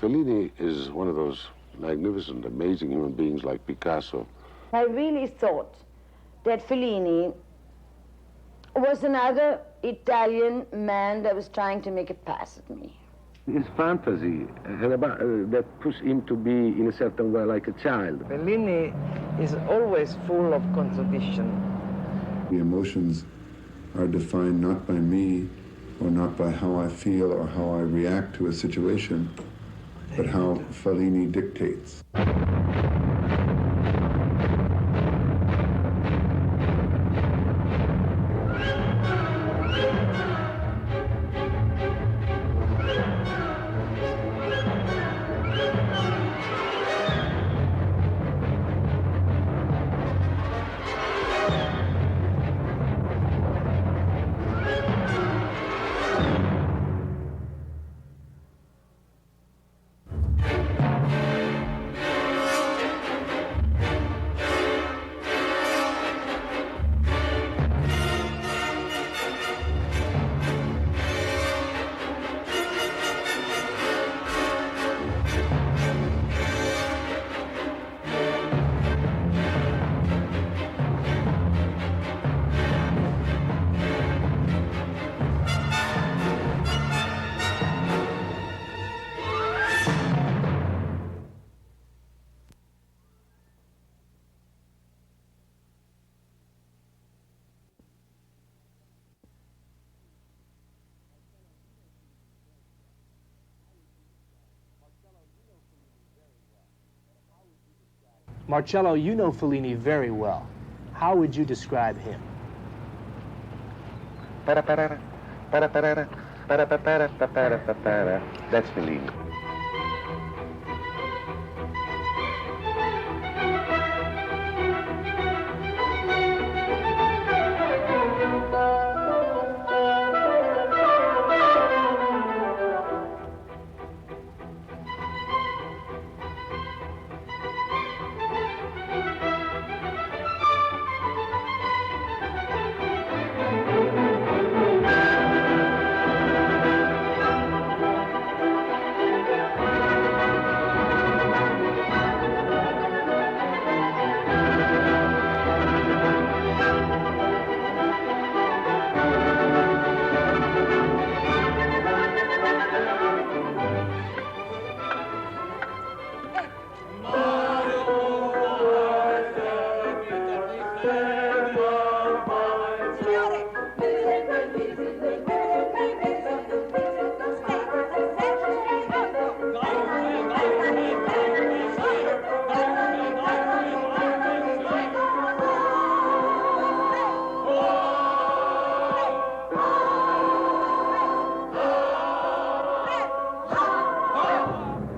Fellini is one of those magnificent, amazing human beings like Picasso. I really thought that Fellini was another Italian man that was trying to make a pass at me. His fantasy that pushed him to be, in a certain way, like a child. Fellini is always full of contradiction. The emotions are defined not by me, or not by how I feel or how I react to a situation, but how Fellini dictates. Marcello, you know Fellini very well. How would you describe him? That's Fellini.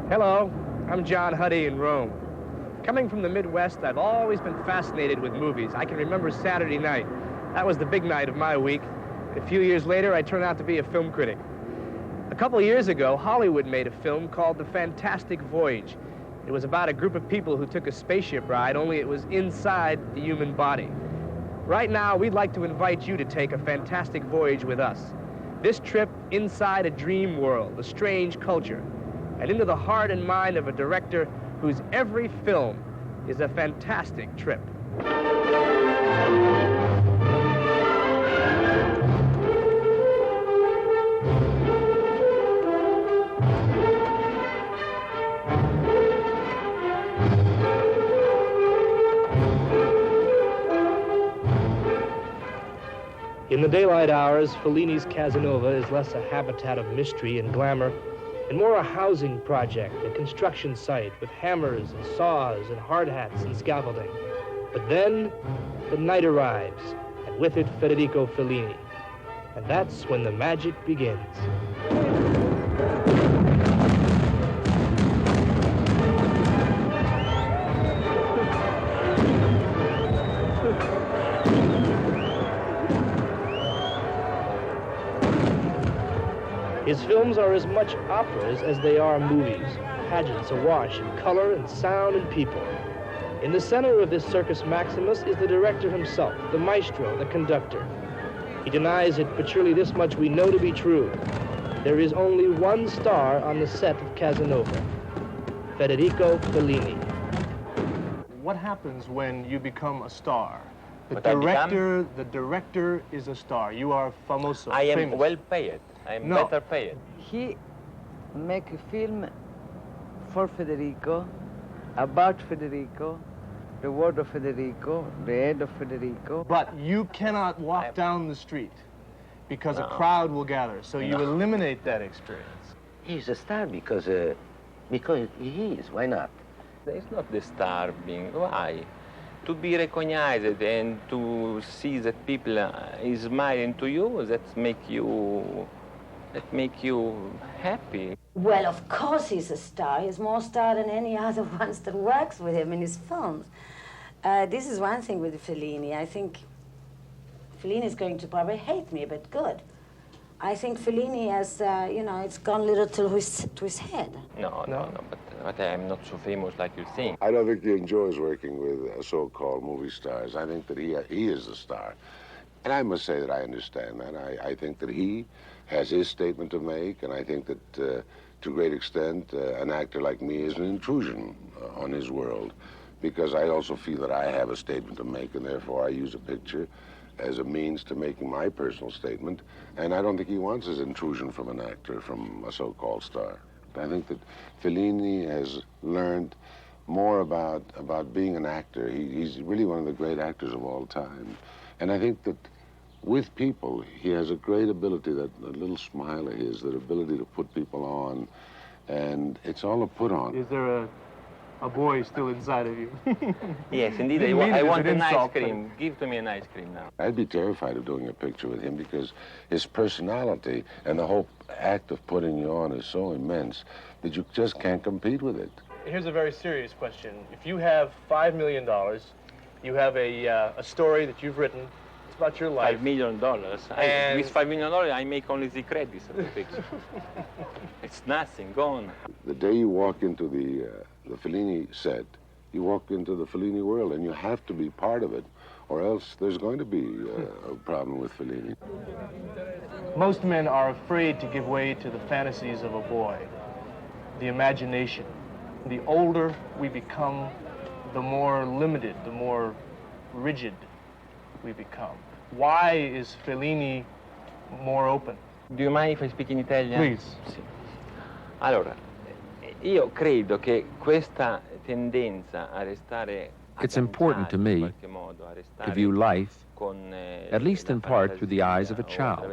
Hello, I'm John Huddy in Rome. Coming from the Midwest, I've always been fascinated with movies. I can remember Saturday night. That was the big night of my week. A few years later, I turned out to be a film critic. A couple of years ago, Hollywood made a film called The Fantastic Voyage. It was about a group of people who took a spaceship ride, only it was inside the human body. Right now, we'd like to invite you to take a fantastic voyage with us. This trip inside a dream world, a strange culture, and into the heart and mind of a director whose every film is a fantastic trip. In the daylight hours, Fellini's Casanova is less a habitat of mystery and glamour and more a housing project, a construction site with hammers and saws and hard hats and scaffolding. But then the night arrives, and with it Federico Fellini. And that's when the magic begins. His films are as much operas as they are movies, pageants awash in color and sound and people. In the center of this Circus Maximus is the director himself, the maestro, the conductor. He denies it, but surely this much we know to be true. There is only one star on the set of Casanova, Federico Fellini. What happens when you become a star? The director is a star. You are famoso. I am famous. well paid. I am better paid. He make a film for Federico, about Federico, the word of Federico, the head of Federico. But you cannot walk down the street because a crowd will gather. So you eliminate that experience. He's a star because he is. Why not? It's not the star being, why? To be recognized and to see that people is smiling to you, that make you happy. Well, of course he's a star. He's more star than any other ones that works with him in his films. This is one thing with Fellini. I think Fellini is going to probably hate me, but good. I think Fellini has, it's gone a little to his head. No, but I'm not so famous like you think. I don't think he enjoys working with so-called movie stars. I think that he is the star. And I must say that I understand that. I think that he has his statement to make, and I think that, to a great extent, an actor like me is an intrusion on his world, because I also feel that I have a statement to make, and therefore I use a picture as a means to making my personal statement, and I don't think he wants his intrusion from an actor, from a so-called star. I think that Fellini has learned more about being an actor. He's really one of the great actors of all time. And I think that with people, he has a great ability, that little smile of his, that ability to put people on, and it's all a put on. Is there a boy still inside of you? Yes, indeed. I want an ice cream. Give to me an ice cream now. I'd be terrified of doing a picture with him because his personality and the whole act of putting you on is so immense that you just can't compete with it. Here's a very serious question. If you have $5 million, you have a story that you've written, it's about your life. $5 million. With $5 million, I make only the credits of the picture. It's nothing, gone. The day you walk into the Fellini set, you walk into the Fellini world, and you have to be part of it, or else there's going to be a problem with Fellini. Most men are afraid to give way to the fantasies of a boy, the imagination. The older we become, the more limited, the more rigid we become. Why is Fellini more open? Do you mind if I speak in Italian? Please. Sì. Allora, io credo che questa tendenza a restare It's important to me to view life, at least in part, through the eyes of a child.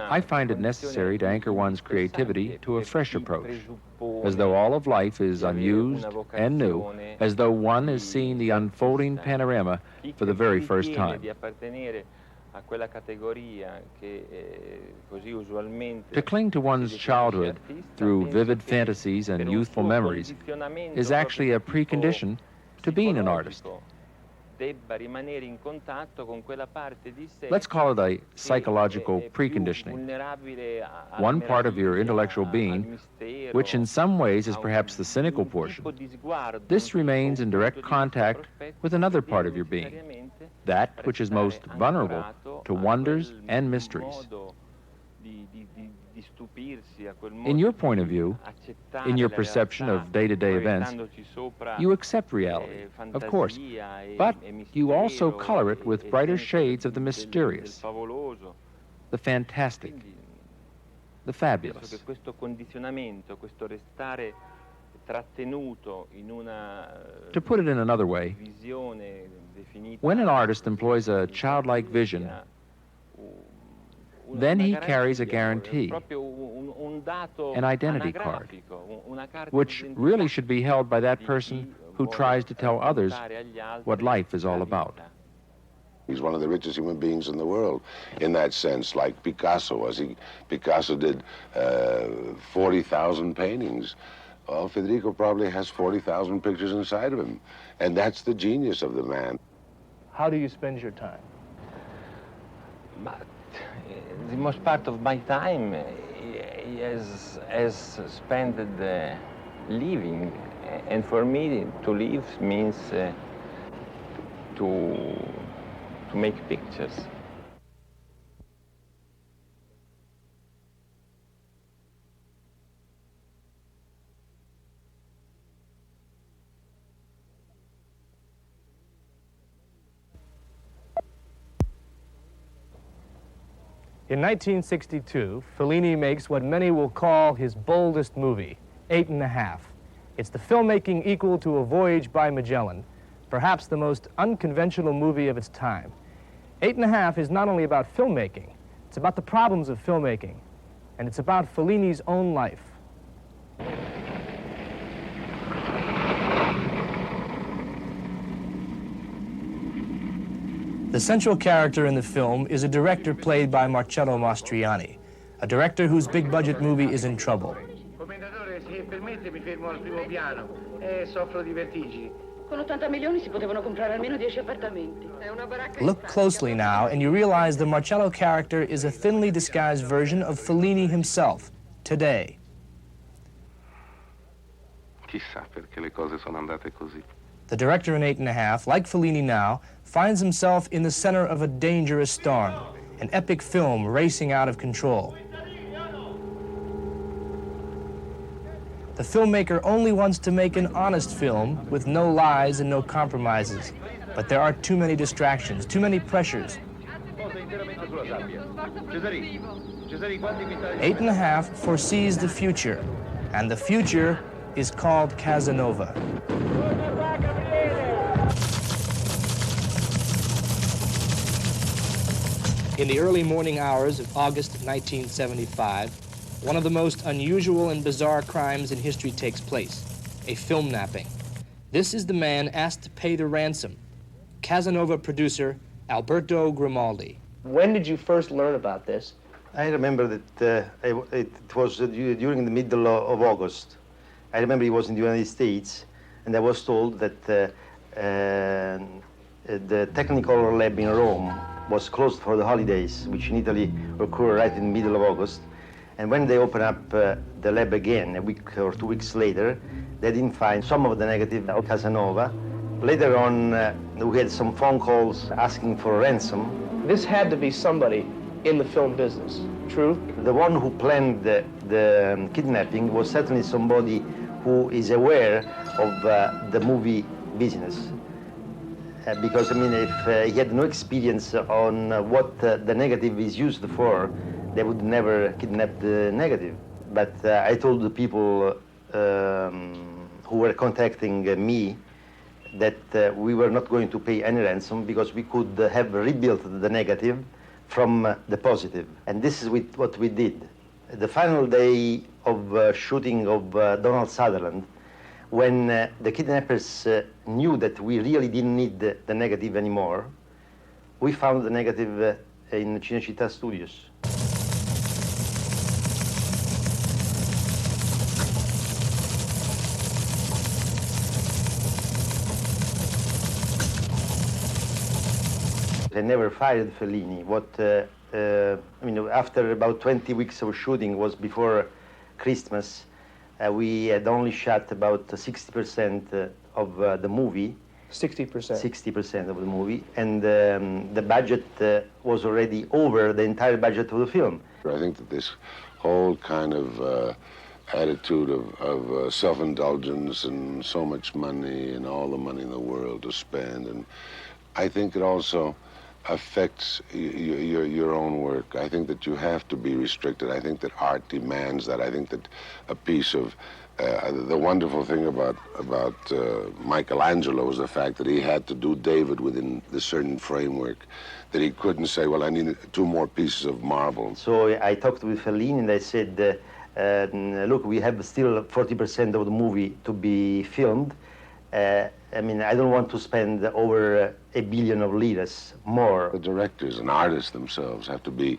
I find it necessary to anchor one's creativity to a fresh approach, as though all of life is unused and new, as though one is seeing the unfolding panorama for the very first time. To cling to one's childhood through vivid fantasies and youthful memories is actually a precondition to being an artist. Let's call it a psychological preconditioning. One part of your intellectual being, which in some ways is perhaps the cynical portion, this remains in direct contact with another part of your being, that which is most vulnerable to wonders and mysteries. In your point of view, in your perception of day-to-day events, you accept reality, of course, but you also color it with brighter shades of the mysterious, the fantastic, the fabulous. To put it in another way, when an artist employs a childlike vision, then he carries a guarantee, an identity card, which really should be held by that person who tries to tell others what life is all about. He's one of the richest human beings in the world, in that sense, like Picasso was. Picasso did 40,000 paintings. Well, Federico probably has 40,000 pictures inside of him, and that's the genius of the man. How do you spend your time? The most part of my time is spent living, and for me to live means to to make pictures. In 1962, Fellini makes what many will call his boldest movie, 8 1/2. It's the filmmaking equal to A Voyage by Magellan, perhaps the most unconventional movie of its time. 8 1/2 is not only about filmmaking, it's about the problems of filmmaking, and it's about Fellini's own life. The central character in the film is a director played by Marcello Mastroianni, a director whose big-budget movie is in trouble. Commendatore, se permette mi fermo al primo piano. Soffro di vertigini. Con 80 milioni si potevano comprare almeno 10 appartamenti. Look closely now, and you realize the Marcello character is a thinly disguised version of Fellini himself, today. Chissà perché le cose sono andate così. The director in 8 1/2, like Fellini now, finds himself in the center of a dangerous storm, an epic film racing out of control. The filmmaker only wants to make an honest film with no lies and no compromises. But there are too many distractions, too many pressures. 8 1/2 foresees the future, and the future is called Casanova. In the early morning hours of August 1975, one of the most unusual and bizarre crimes in history takes place, a film napping. This is the man asked to pay the ransom, Casanova producer Alberto Grimaldi. When did you first learn about this? I remember that it was during the middle of August. I remember it was in the United States, and I was told that the technical lab in Rome was closed for the holidays, which in Italy occur right in the middle of August. And when they opened up the lab again, a week or 2 weeks later, they didn't find some of the negative of Casanova. Later on, we had some phone calls asking for a ransom. This had to be somebody in the film business, true? The one who planned the kidnapping was certainly somebody who is aware of the movie business. Because, I mean, if he had no experience on what the negative is used for, they would never kidnap the negative. But I told the people who were contacting me that we were not going to pay any ransom because we could have rebuilt the negative from the positive. And this is what we did. The final day of shooting of Donald Sutherland, when the kidnappers knew that we really didn't need the negative anymore, we found the negative in Cinecittà Studios. They never fired Fellini. After about 20 weeks of shooting, was before Christmas, we had only shot about 60% of the movie. 60%? 60% of the movie, and the budget was already over the entire budget of the film. I think that this whole kind of attitude of self-indulgence and so much money and all the money in the world to spend, and I think it also affects your own work. I think that you have to be restricted. I think that art demands that. I think that a piece of the wonderful thing about Michelangelo was the fact that he had to do David within the certain framework, that he couldn't say, well, I need 2 more pieces of marble. So I talked with Fellini and I said, look, we have still 40% of the movie to be filmed. I mean, I don't want to spend over $1 billion of liras more. The directors and artists themselves have to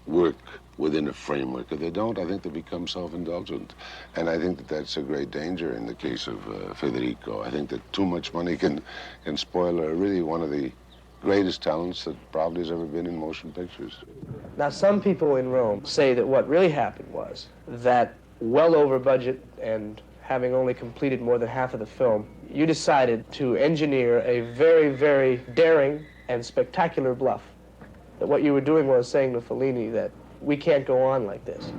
work within a framework. If they don't, I think they become self-indulgent. And I think that that's a great danger in the case of Federico. I think that too much money can spoil really one of the greatest talents that probably has ever been in motion pictures. Now, some people in Rome say that what really happened was that, well over budget and having only completed more than half of the film, you decided to engineer a very, very daring and spectacular bluff. That what you were doing was saying to Fellini that we can't go on like this.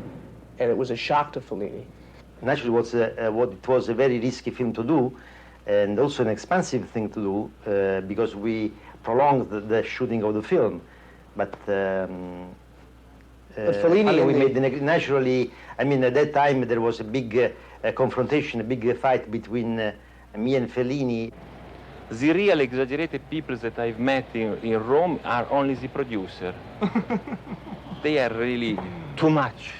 And it was a shock to Fellini. Naturally, it was a very risky film to do, and also an expensive thing to do, because we prolonged the shooting of the film. But Fellini, we made naturally. I mean, at that time there was a big confrontation, a big fight between me and Fellini. The real exaggerated people that I've met in Rome are only the producer. They are really too much.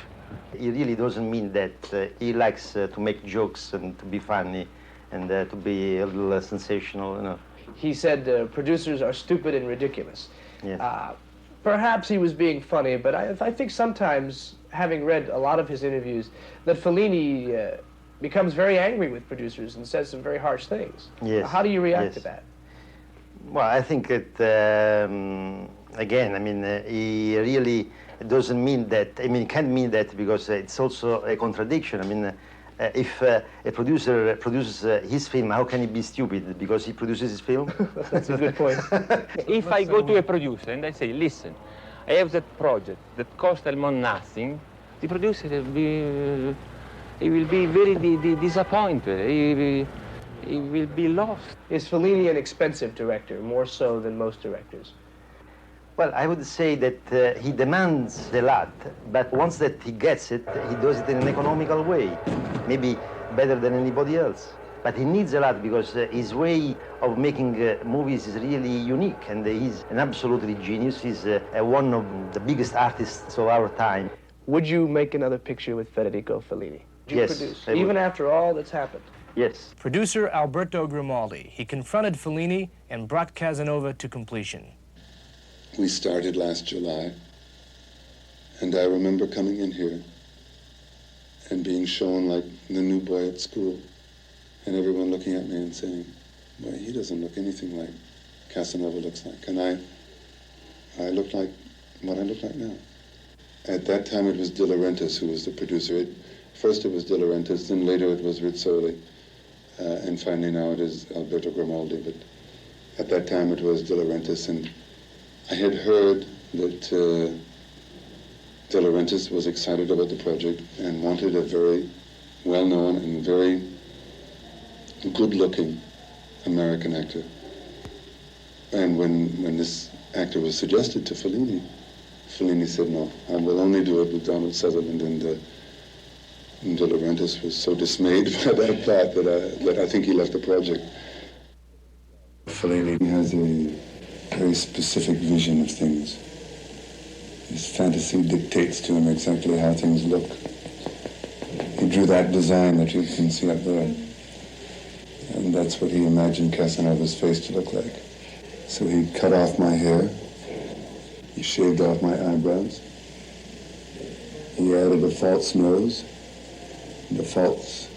He really doesn't mean that. He likes to make jokes and to be funny and to be a little sensational, you know. He said producers are stupid and ridiculous. Yes. Perhaps he was being funny, but I think sometimes, having read a lot of his interviews, that Fellini becomes very angry with producers and says some very harsh things. Yes. How do you react to that? Well, I think that, again, I mean, he really doesn't mean that. I mean, it can't mean that because it's also a contradiction. I mean, if a producer produces his film, how can he be stupid because he produces his film? That's a good point. If I go to a producer and I say, listen, I have that project that costs almost nothing, the producer will be very disappointed. He will be lost. Is Fellini an expensive director, more so than most directors? Well, I would say that he demands a lot, but once that he gets it, he does it in an economical way, maybe better than anybody else. But he needs a lot because his way of making movies is really unique, and he's an absolutely genius. He's one of the biggest artists of our time. Would you make another picture with Federico Fellini? Would you Yes, produce, I would. even after all that's happened? Yes. Producer Alberto Grimaldi. He confronted Fellini and brought Casanova to completion. We started last July, and I remember coming in here and being shown like the new boy at school, and everyone looking at me and saying, well, he doesn't look anything like Casanova looks like. And I looked like what I look like now. At that time, it was De Laurentiis who was the producer. First it was De Laurentiis, then later it was Rizzoli, and finally now it is Alberto Grimaldi. But at that time it was De Laurentiis, and I had heard that De Laurentiis was excited about the project and wanted a very well-known and very good-looking American actor. And when this actor was suggested to Fellini, Fellini said, no, I will only do it with Donald Sutherland. And De Laurentiis was so dismayed by that thought that I think he left the project. Fellini has a very specific vision of things. His fantasy dictates to him exactly how things look. He drew that design that you can see up there. And that's what he imagined Casanova's face to look like. So he cut off my hair. He shaved off my eyebrows. He added a false nose and a false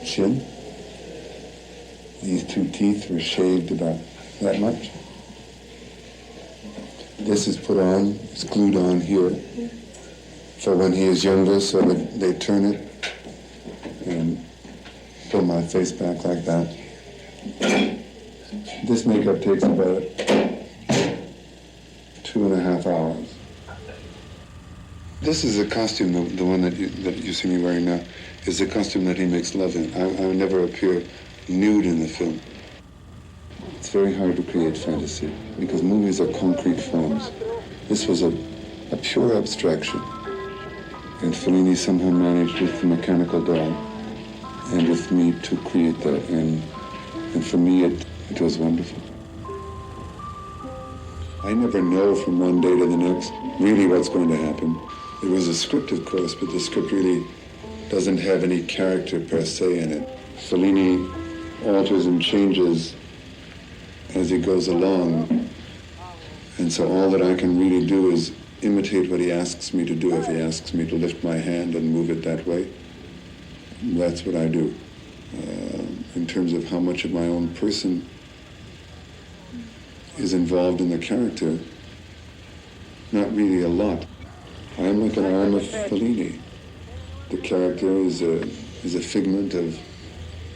chin. These two teeth were shaved about that much. This is put on, it's glued on here for when he is younger, so that they turn it and pull my face back like that. This makeup takes about 2.5 hours. This is a costume, the one that you see me wearing now, is the costume that he makes love in. I would never appear nude in the film. It's very hard to create fantasy because movies are concrete forms. This was a pure abstraction. And Fellini somehow managed with the mechanical doll and with me to create that. And for me, it was wonderful. I never know from one day to the next really what's going to happen. It was a script, of course, but the script really doesn't have any character per se in it. Fellini alters and changes as he goes along. And so all that I can really do is imitate what he asks me to do. If he asks me to lift my hand and move it that way, that's what I do. In terms of how much of my own person is involved in the character, not really a lot. I am like an arm of Fellini. The character is a figment of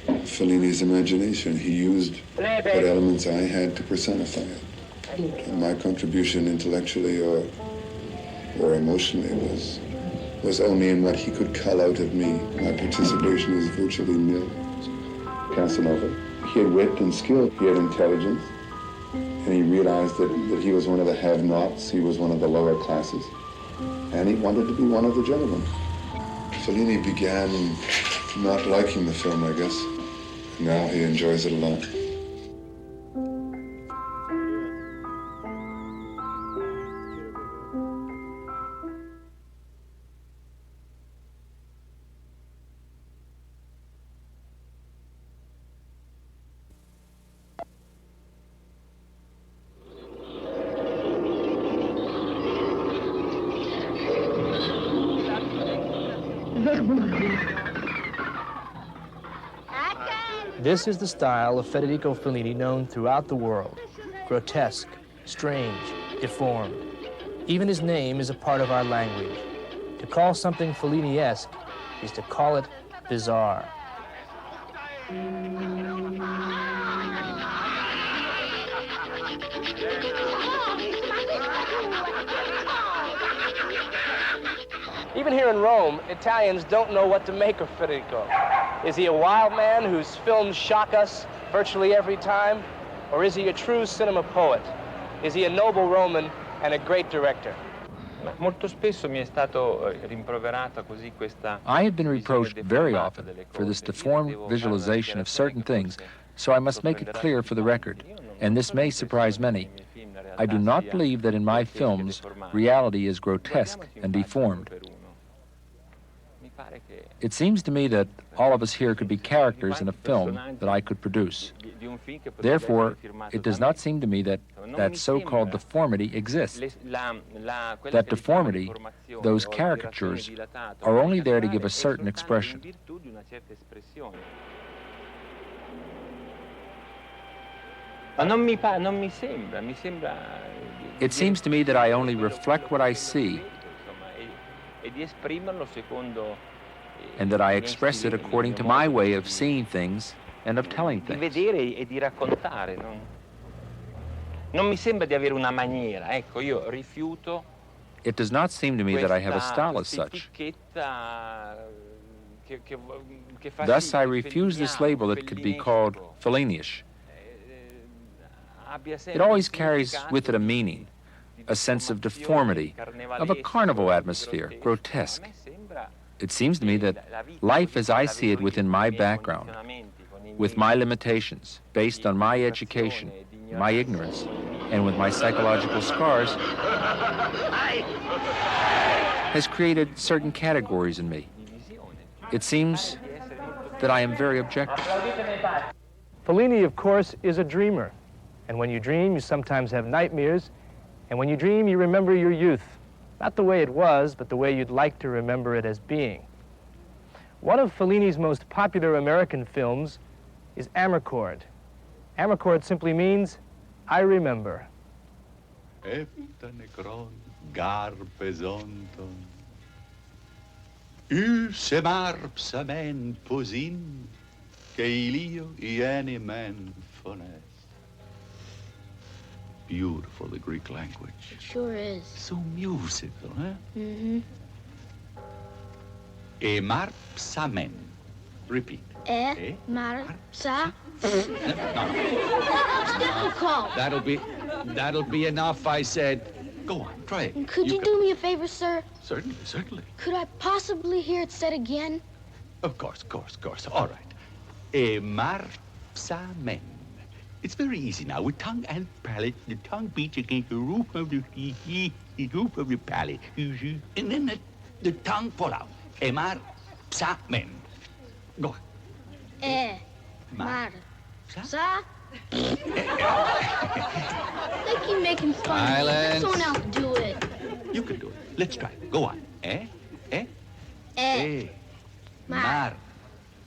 Fellini's imagination. He used what elements I had to personify it. And my contribution intellectually or emotionally was only in what he could cull out of me. My participation is virtually nil. Casanova, he had wit and skill, he had intelligence, and he realized that he was one of the have-nots, he was one of the lower classes, and he wanted to be one of the gentlemen. Fellini began not liking the film, I guess. Now he enjoys it a lot. This is the style of Federico Fellini known throughout the world. Grotesque, strange, deformed. Even his name is a part of our language. To call something Fellini-esque is to call it bizarre. Even here in Rome, Italians don't know what to make of Federico. Is he a wild man whose films shock us virtually every time? Or is he a true cinema poet? Is he a noble Roman and a great director? I have been reproached very often for this deformed visualization of certain things, so I must make it clear for the record, and this may surprise many. I do not believe that in my films reality is grotesque and deformed. It seems to me that all of us here could be characters in a film that I could produce. Therefore, it does not seem to me that that so-called deformity exists. That deformity, those caricatures, are only there to give a certain expression. It seems to me that I only reflect what I see and that I express it according to my way of seeing things and of telling things. It does not seem to me that I have a style as such. Thus, I refuse this label that could be called Fellini-ish. It always carries with it a meaning, a sense of deformity, of a carnival atmosphere, grotesque. It seems to me that life as I see it within my background, with my limitations, based on my education, my ignorance, and with my psychological scars, has created certain categories in me. It seems that I am very objective. Fellini, of course, is a dreamer. And when you dream, you sometimes have nightmares. And when you dream, you remember your youth. Not the way it was, but the way you'd like to remember it as being. One of Fellini's most popular American films is Amarcord. Amarcord simply means, I remember. Beautiful, the Greek language. It sure is. So musical, huh? Mm-hmm. Emarpsamen. Repeat. Marpsa. No. It's difficult. That'll be enough, I said. Go on, try it. Could you do me a favor, sir? Certainly, certainly. Could I possibly hear it said again? Of course. All right. Emarpsamen. It's very easy now. With tongue and palate, the tongue beats against the roof of the palate. And then the tongue fall out. Emar, psa, men. Go on. Mar, sa. They keep making fun of me. Let someone else do it. You can do it. Let's try it. Go on. Mar,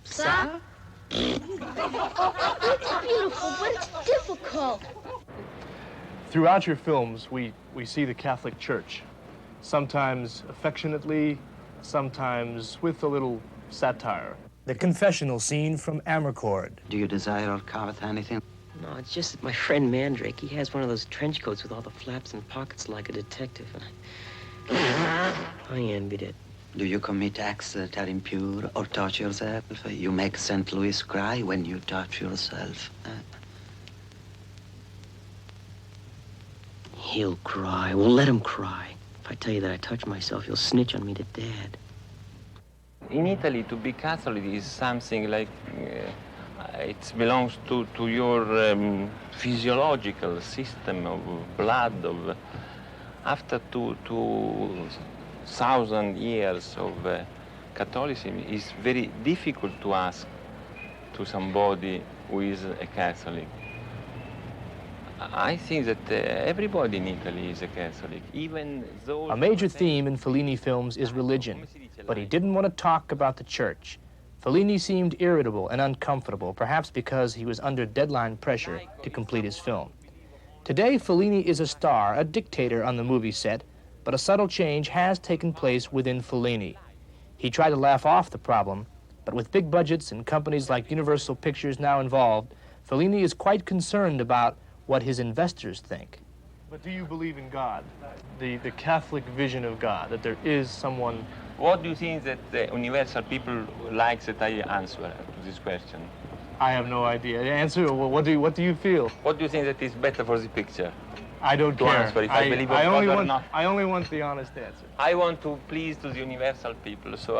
sa. It's beautiful, but it's difficult. Throughout your films, we see the Catholic Church, sometimes affectionately, sometimes with a little satire. The confessional scene from Amarcord. Do you desire or covet anything? No, Oh, it's just that my friend Mandrake, he has one of those trench coats with all the flaps and pockets like a detective. And I envied it. Do you commit acts that are impure or touch yourself? You make St. Louis cry when you touch yourself. He'll cry. Well, let him cry. If I tell you that I touch myself, you'll snitch on me to Dad. In Italy, to be Catholic is something like it belongs to your physiological system of blood. After 2,000 years of Catholicism, it's very difficult to ask to somebody who is a Catholic. I think that everybody in Italy is a Catholic, even those... A major theme in Fellini films is religion, but he didn't want to talk about the church. Fellini seemed irritable and uncomfortable, perhaps because he was under deadline pressure to complete his film. Today, Fellini is a star, a dictator on the movie set, but a subtle change has taken place within Fellini. He tried to laugh off the problem, but with big budgets and companies like Universal Pictures now involved, Fellini is quite concerned about what his investors think. But do you believe in God? The Catholic vision of God, that there is someone... What do you think that the universal people like that I answer to this question? I have no idea. Answer, what do you feel? What do you think that is better for the picture? I don't to care. Answer if I believe in God or not. I only want the honest answer. I want to please to the universal people, so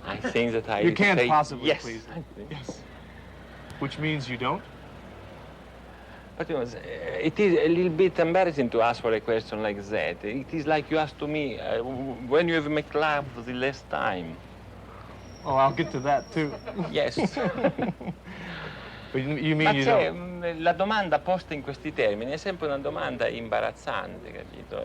I think that I You can't say possibly yes. please them. Yes. Which means you don't? But you know, it is a little bit embarrassing to ask for a question like that. It is like you asked to me, when you have made love the last time. Oh, I'll get to that too. Yes. But you mean Ma you don't? La domanda posta in questi termini è sempre una domanda imbarazzante, capito?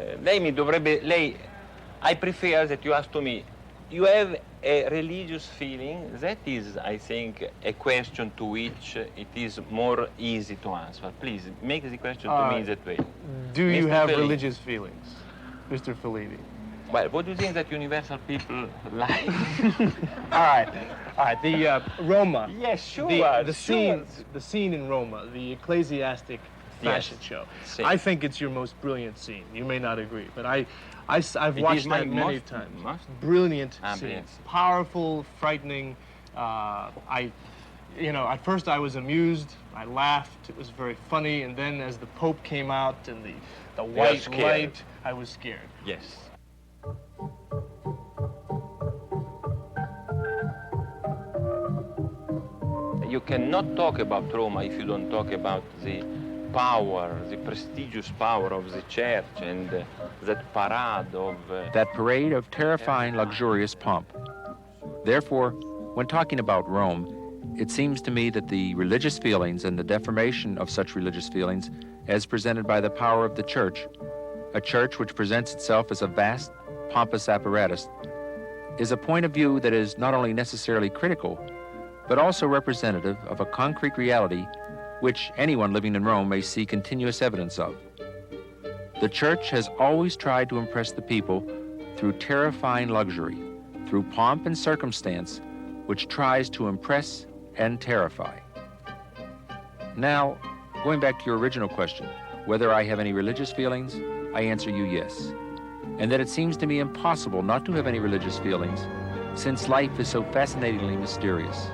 I prefer that you ask to me, you have a religious feeling? That is, I think, a question to which it is more easy to answer. Please, make the question to me that way. Do you Mr. have Fellini. religious feelings, Mr. Fellini? Well, what do you think that universal people like? All right, the Roma. Yes, sure. The scene in Roma, the ecclesiastic fashion show. I think it's your most brilliant scene. You may not agree, but I've watched that many times. Brilliant scene. Powerful, frightening. At first I was amused. I laughed. It was very funny. And then as the Pope came out and the white light, I was scared. Yes. You cannot talk about Roma if you don't talk about the power, the prestigious power of the church and that parade of... That parade of terrifying, luxurious pomp. Therefore, when talking about Rome, it seems to me that the religious feelings and the deformation of such religious feelings as presented by the power of the church, a church which presents itself as a vast, pompous apparatus, is a point of view that is not only necessarily critical, but also representative of a concrete reality which anyone living in Rome may see continuous evidence of. The church has always tried to impress the people through terrifying luxury, through pomp and circumstance, which tries to impress and terrify. Now, going back to your original question, whether I have any religious feelings, I answer you yes. And that it seems to me impossible not to have any religious feelings, since life is so fascinatingly mysterious.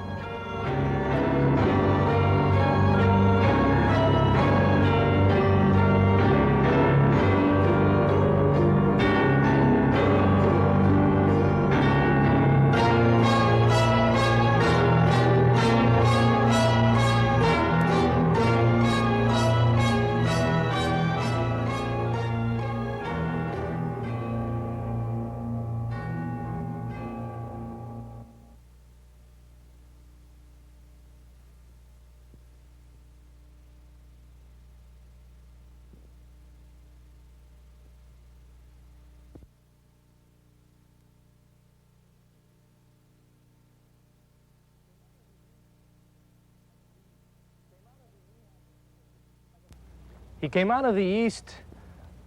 He came out of the East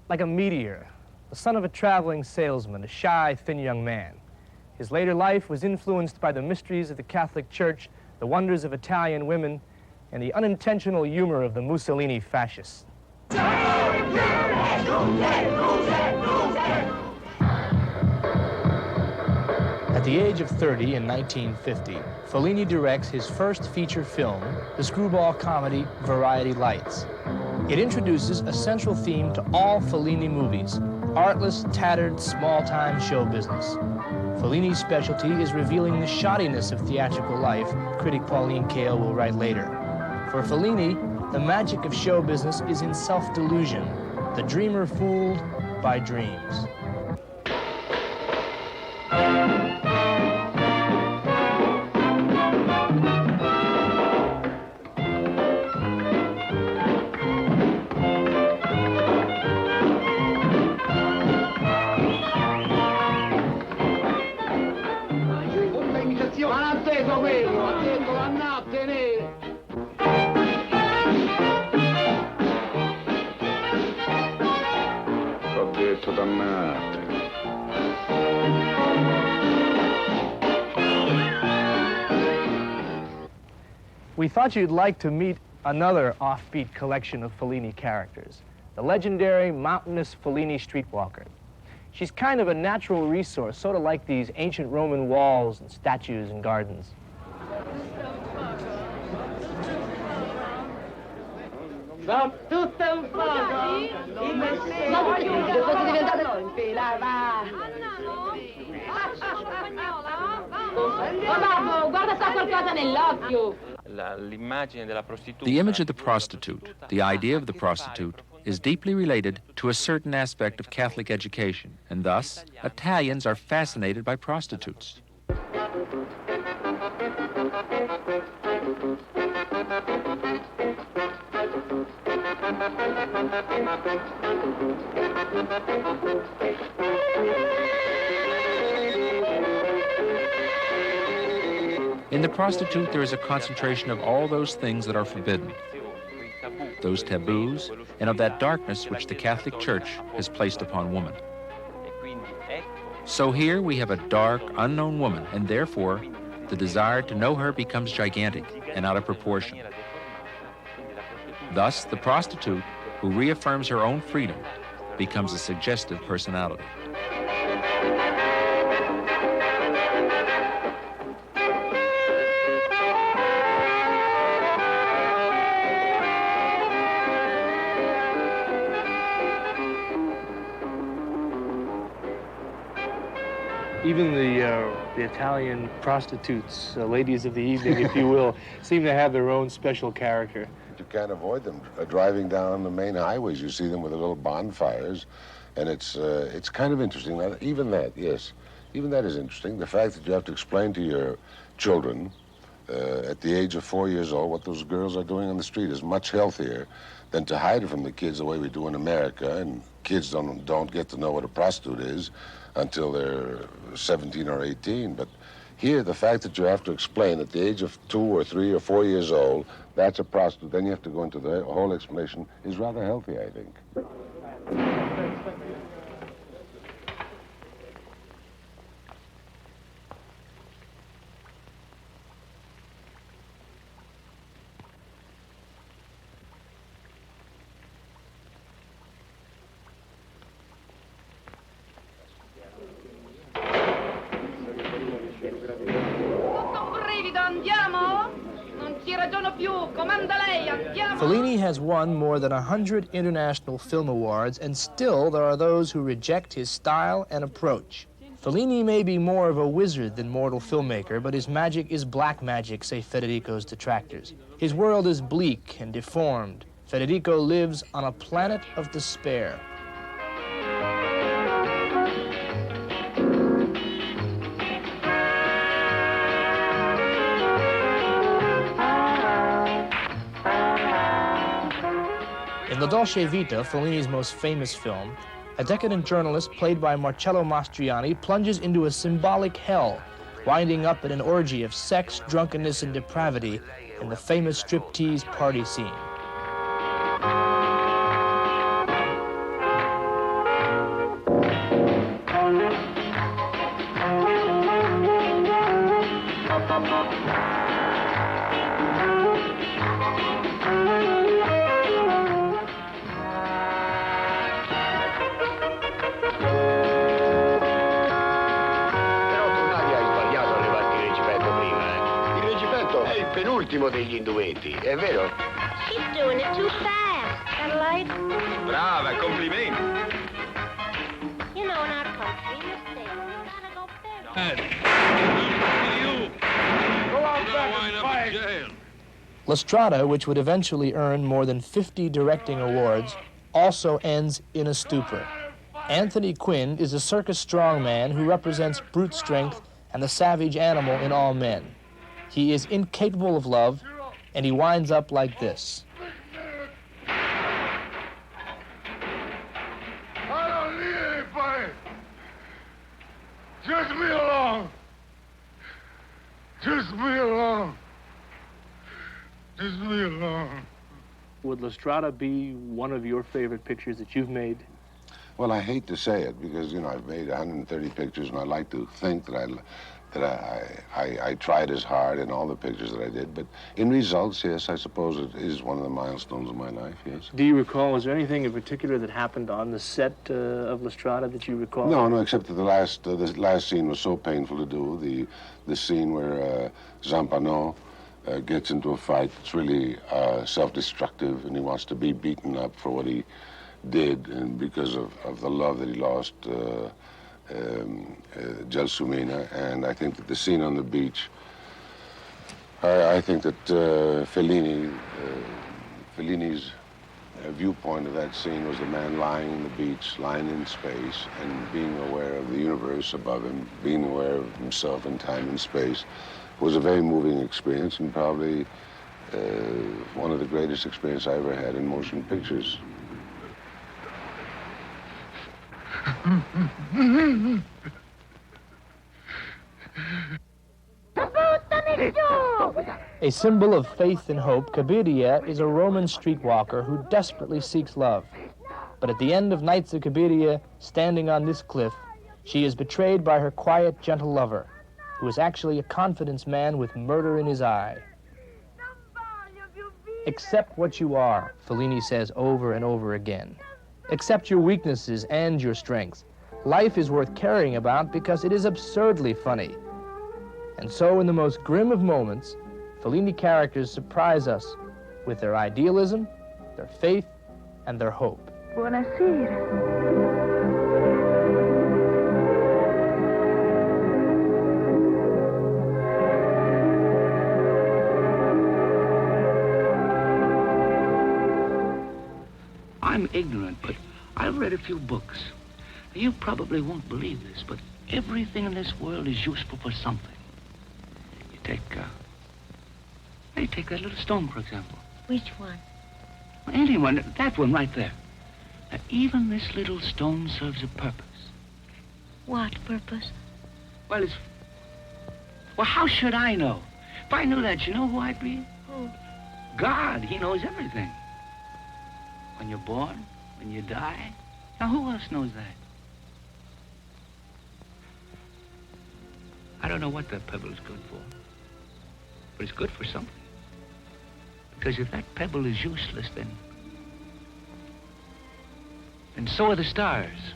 like a meteor, the son of a traveling salesman, a shy, thin young man. His later life was influenced by the mysteries of the Catholic Church, the wonders of Italian women, and the unintentional humor of the Mussolini fascists. At the age of 30 in 1950, Fellini directs his first feature film, the screwball comedy Variety Lights. It introduces a central theme to all Fellini movies, artless, tattered, small-time show business. Fellini's specialty is revealing the shoddiness of theatrical life, critic Pauline Kael will write later. For Fellini, the magic of show business is in self-delusion, the dreamer fooled by dreams. We thought you'd like to meet another offbeat collection of Fellini characters, the legendary mountainous Fellini streetwalker. She's kind of a natural resource, sort of like these ancient Roman walls and statues and gardens. Va tutto un poco. In fila, va. Oh, guarda, sta qualcosa nell'occhio. The image of the prostitute, the idea of the prostitute, is deeply related to a certain aspect of Catholic education, and thus, Italians are fascinated by prostitutes. In the prostitute, there is a concentration of all those things that are forbidden, those taboos, and of that darkness which the Catholic Church has placed upon woman. So here we have a dark, unknown woman, and therefore the desire to know her becomes gigantic and out of proportion. Thus, the prostitute, who reaffirms her own freedom, becomes a suggestive personality. Even the Italian prostitutes, ladies of the evening, if you will, seem to have their own special character. You can't avoid them. Driving down the main highways, you see them with the little bonfires, and it's kind of interesting. Now, even that, yes, even that is interesting. The fact that you have to explain to your children at the age of 4 years old what those girls are doing on the street is much healthier than to hide it from the kids the way we do in America, and kids don't get to know what a prostitute is until they're 17 or 18. But here, the fact that you have to explain at the age of 2 or 3 or 4 years old, that's a prostitute, then you have to go into the whole explanation, is rather healthy, I think. Fellini has won more than 100 international film awards, and still there are those who reject his style and approach. Fellini may be more of a wizard than mortal filmmaker, but his magic is black magic, say Federico's detractors. His world is bleak and deformed. Federico lives on a planet of despair. In the Dolce Vita, Fellini's most famous film, a decadent journalist played by Marcello Mastroianni plunges into a symbolic hell, winding up in an orgy of sex, drunkenness, and depravity in the famous striptease party scene. l'ultimo degli induetti, è vero? She's doing it too fast. Got a light? Brava, complimenti. You know, in our country, mistakes gotta go better. Go out back and fight. La Strada, which would eventually earn more than 50 directing awards, also ends in a stupor. Anthony Quinn is a circus strongman who represents brute strength and the savage animal in all men. He is incapable of love, and he winds up like this. I don't need anybody. Just me alone. Just me alone. Just me alone. Would La Strada be one of your favorite pictures that you've made? Well, I hate to say it because, you know, I've made 130 pictures, and I like to think that I tried as hard in all the pictures that I did. But in results, yes, I suppose it is one of the milestones of my life, yes. Do you recall, is there anything in particular that happened on the set of La Strada that you recall? No, except that the last scene was so painful to do. The scene where Zampano gets into a fight that's really self-destructive, and he wants to be beaten up for what he did, and because of the love that he lost, Gelsomina. And I think that the scene on the beach, I think that Fellini's viewpoint of that scene was the man lying on the beach, lying in space, and being aware of the universe above him, being aware of himself in time and space. It was a very moving experience, and probably one of the greatest experiences I ever had in motion pictures. A symbol of faith and hope, Cabiria is a Roman streetwalker who desperately seeks love. But at the end of Nights of Cabiria, standing on this cliff, she is betrayed by her quiet, gentle lover, who is actually a confidence man with murder in his eye. Accept what you are, Fellini says over and over again. Accept your weaknesses and your strengths. Life is worth caring about because it is absurdly funny. And so in the most grim of moments, Fellini characters surprise us with their idealism, their faith, and their hope. Buonasera. I'm ignorant, but I've read a few books. You probably won't believe this, but everything in this world is useful for something. You take that little stone, for example. Which one? Anyone, that one right there. Now, even this little stone serves a purpose. What purpose? Well, how should I know? If I knew that, you know who I'd be? Who? God, he knows everything. When you're born, when you die. Now, who else knows that? I don't know what that pebble is good for, but it's good for something. Because if that pebble is useless, then so are the stars.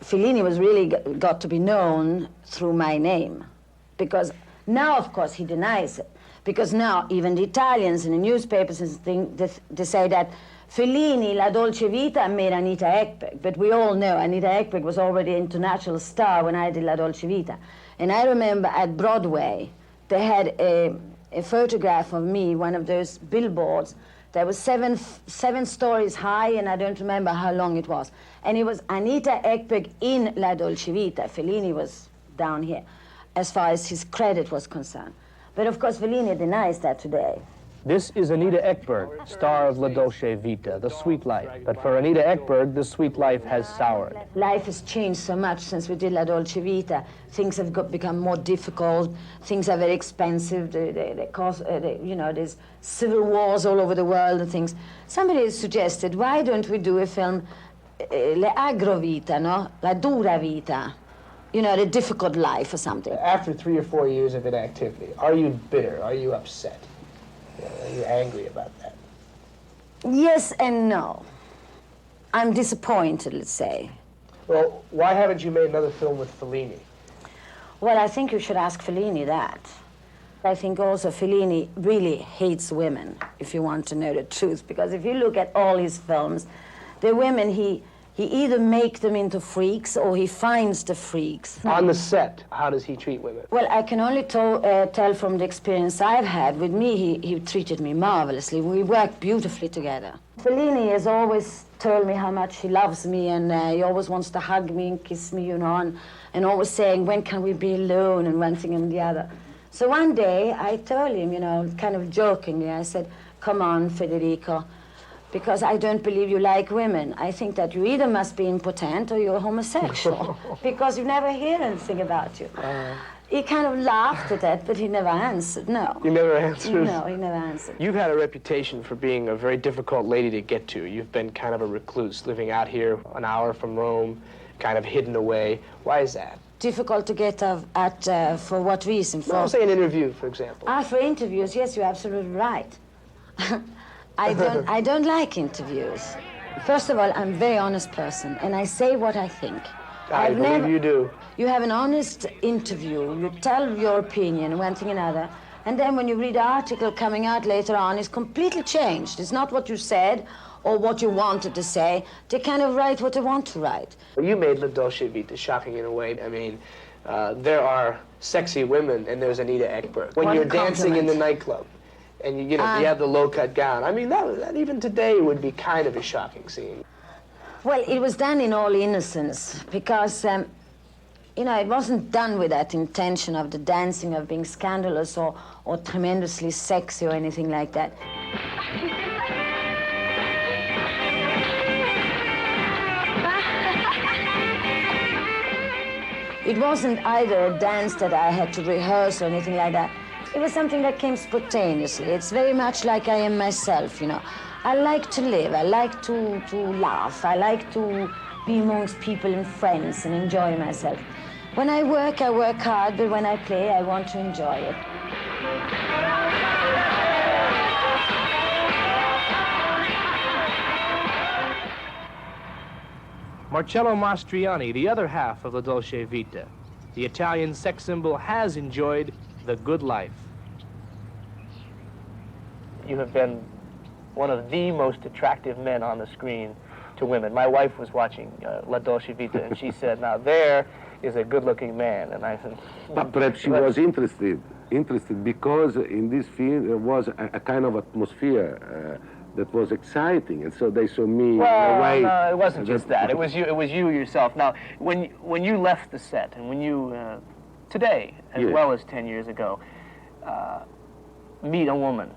Fellini was really got to be known through my name, because now, of course, he denies it. Because now even the Italians in the newspapers and things, they say that Fellini, La Dolce Vita, made Anita Ekberg. But we all know Anita Ekberg was already an international star when I did La Dolce Vita. And I remember at Broadway, they had a photograph of me, one of those billboards, that was seven stories high, and I don't remember how long it was. And it was Anita Ekberg in La Dolce Vita. Fellini was down here, as far as his credit was concerned. But of course, Fellini denies that today. This is Anita Ekberg, star of La Dolce Vita, The Sweet Life. But for Anita Ekberg, The Sweet Life has soured. Life has changed so much since we did La Dolce Vita. Things have become more difficult. Things are very expensive. They cause, you know, there's civil wars all over the world and things. Somebody has suggested, why don't we do a film, Le Agro Vita, no? La Dura Vita. You know, the difficult life or something. After 3 or 4 years of inactivity, are you bitter? Are you upset? Are you angry about that? Yes and no. I'm disappointed, let's say. Well, why haven't you made another film with Fellini? Well, I think you should ask Fellini that. I think also Fellini really hates women, if you want to know the truth, because if you look at all his films, the women, he either makes them into freaks or he finds the freaks. On the set, how does he treat women? Well, I can only tell from the experience I've had. With me, he treated me marvelously. We worked beautifully together. Fellini has always told me how much he loves me, and he always wants to hug me and kiss me, you know, and always saying, when can we be alone, and one thing and the other. So one day, I told him, you know, kind of jokingly, I said, come on, Federico, because I don't believe you like women. I think that you either must be impotent or you're homosexual, because you never hear anything about you. He kind of laughed at that, but he never answered, no. You never answered? No, he never answered. You've had a reputation for being a very difficult lady to get to. You've been kind of a recluse, living out here an hour from Rome, kind of hidden away. Why is that? Difficult to get at, for what reason? No, say an interview, for example. For interviews, yes, you're absolutely right. I don't like interviews. First of all, I'm a very honest person, and I say what I think. I believe you do. You have an honest interview, you tell your opinion, one thing another, and then when you read the article coming out later on, it's completely changed. It's not what you said or what you wanted to say. They kind of write what they want to write. You made La Dolce Vita shocking in a way. I mean, there are sexy women, and there's Anita Ekberg. When you're dancing in the nightclub, and you know, you have the low-cut gown. I mean, that even today would be kind of a shocking scene. Well, it was done in all innocence, because, you know, it wasn't done with that intention of the dancing, of being scandalous or tremendously sexy or anything like that. It wasn't either a dance that I had to rehearse or anything like that. It was something that came spontaneously. It's very much like I am myself, you know. I like to live, I like to laugh, I like to be amongst people and friends and enjoy myself. When I work hard, but when I play, I want to enjoy it. Marcello Mastroianni, the other half of La Dolce Vita, the Italian sex symbol, has enjoyed the good life. You have been one of the most attractive men on the screen to women. My wife was watching La Dolce Vita, and she said, now there is a good-looking man. And I said... But perhaps she was interested because in this film there was a kind of atmosphere that was exciting, and so they saw me. Well, no, it wasn't just that. It was you yourself. Now, when you left the set, and when you today, as well as 10 years ago, meet a woman,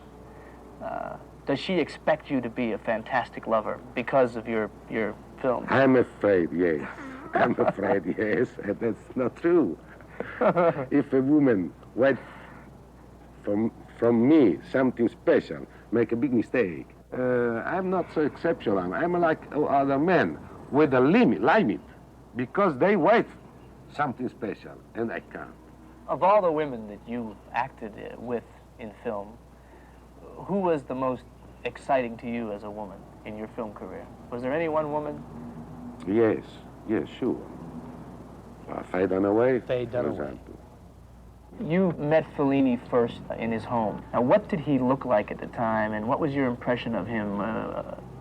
does she expect you to be a fantastic lover because of your film? I'm afraid, yes. I'm afraid, yes. And that's not true. If a woman waits from me something special, make a big mistake. I'm not so exceptional. I'm like other men with a limit, because they wait something special, and I can't. Of all the women that you acted with in film, who was the most exciting to you as a woman in your film career? Was there any one woman? Yes, sure. Faye Dunaway. Faye Dunaway. You met Fellini first in his home. Now, what did he look like at the time, and what was your impression of him,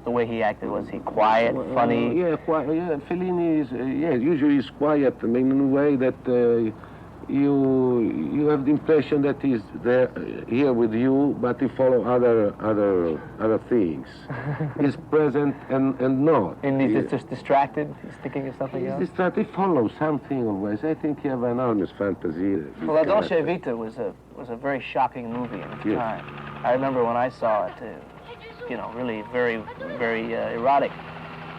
the way he acted? Was he quiet, funny? Yeah, quiet. Yeah, Fellini is, usually he's quiet, I mean, in a way that you have the impression that he's there, here with you, but he follow other things. He's present and not. And he's just distracted? He's thinking of something else? He's distracted. He follows something always. I think he has an enormous fantasy. Well, Dolce Vita was a very shocking movie at its time. I remember when I saw it, you know, really very, very erotic.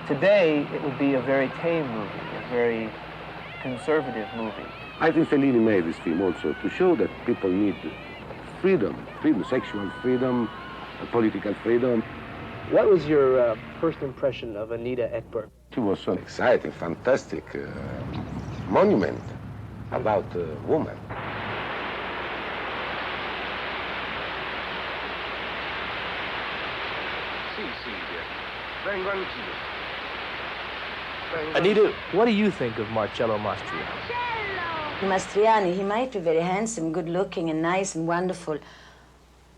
Today, it would be a very tame movie, a very conservative movie. I think Fellini made this film also to show that people need freedom, sexual freedom, political freedom. What was your first impression of Anita Ekberg? She was so exciting, fantastic monument about a woman. Anita, what do you think of Marcello Mastroianni? Mastroianni, he might be very handsome, good-looking, and nice and wonderful.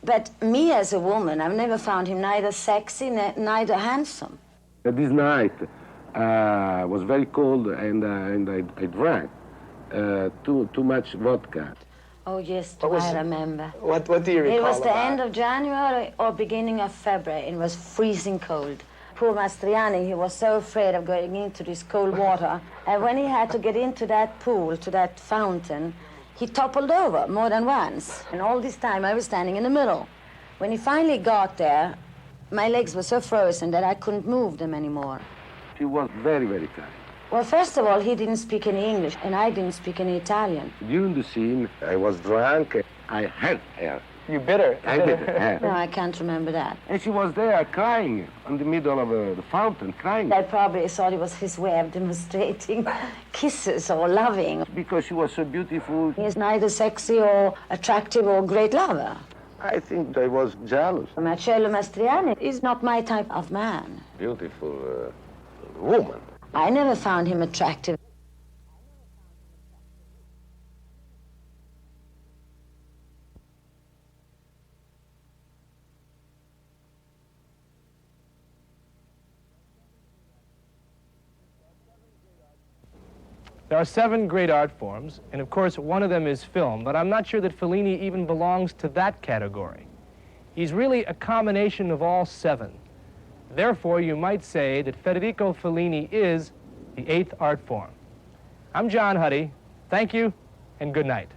But me as a woman, I've never found him neither sexy, neither handsome. This night was very cold, and I drank too much vodka. Oh, yes, I remember. What do you recall? It was the end of January or beginning of February. It was freezing cold. Poor Mastroianni, he was so afraid of going into this cold water. And when he had to get into that pool, to that fountain, he toppled over more than once. And all this time, I was standing in the middle. When he finally got there, my legs were so frozen that I couldn't move them anymore. She was very, very kind. Well, first of all, he didn't speak any English, and I didn't speak any Italian. During the scene, I was drunk. I had her. You bit her? I bit her. No, I can't remember that. And she was there crying in the middle of the fountain, crying. I probably thought it was his way of demonstrating kisses or loving. Because she was so beautiful. He is neither sexy or attractive or great lover. I think I was jealous. Marcello Mastroianni is not my type of man. Beautiful woman. I never found him attractive. There are 7 great art forms, and of course one of them is film, but I'm not sure that Fellini even belongs to that category. He's really a combination of all 7. Therefore, you might say that Federico Fellini is the 8th art form. I'm John Huddy. Thank you, and good night.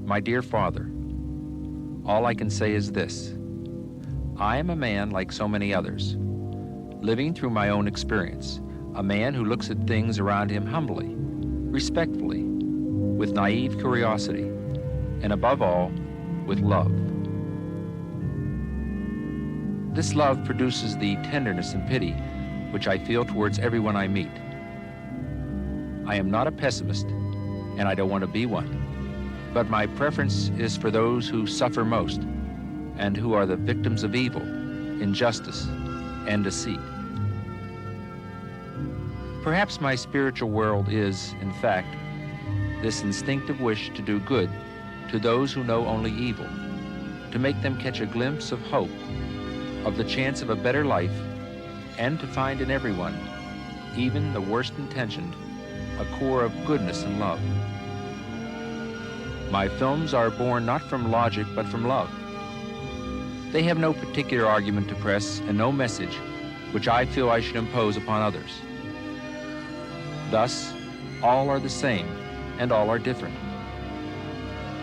My dear father, all I can say is this. I am a man like so many others, living through my own experience, a man who looks at things around him humbly, respectfully, with naive curiosity, and above all, with love. This love produces the tenderness and pity which I feel towards everyone I meet. I am not a pessimist, and I don't want to be one. But my preference is for those who suffer most and who are the victims of evil, injustice, and deceit. Perhaps my spiritual world is, in fact, this instinctive wish to do good to those who know only evil, to make them catch a glimpse of hope, of the chance of a better life, and to find in everyone, even the worst intentioned, a core of goodness and love. My films are born not from logic, but from love. They have no particular argument to press and no message which I feel I should impose upon others. Thus, all are the same and all are different.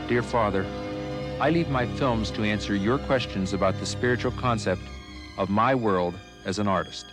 Dear Father, I leave my films to answer your questions about the spiritual concept of my world as an artist.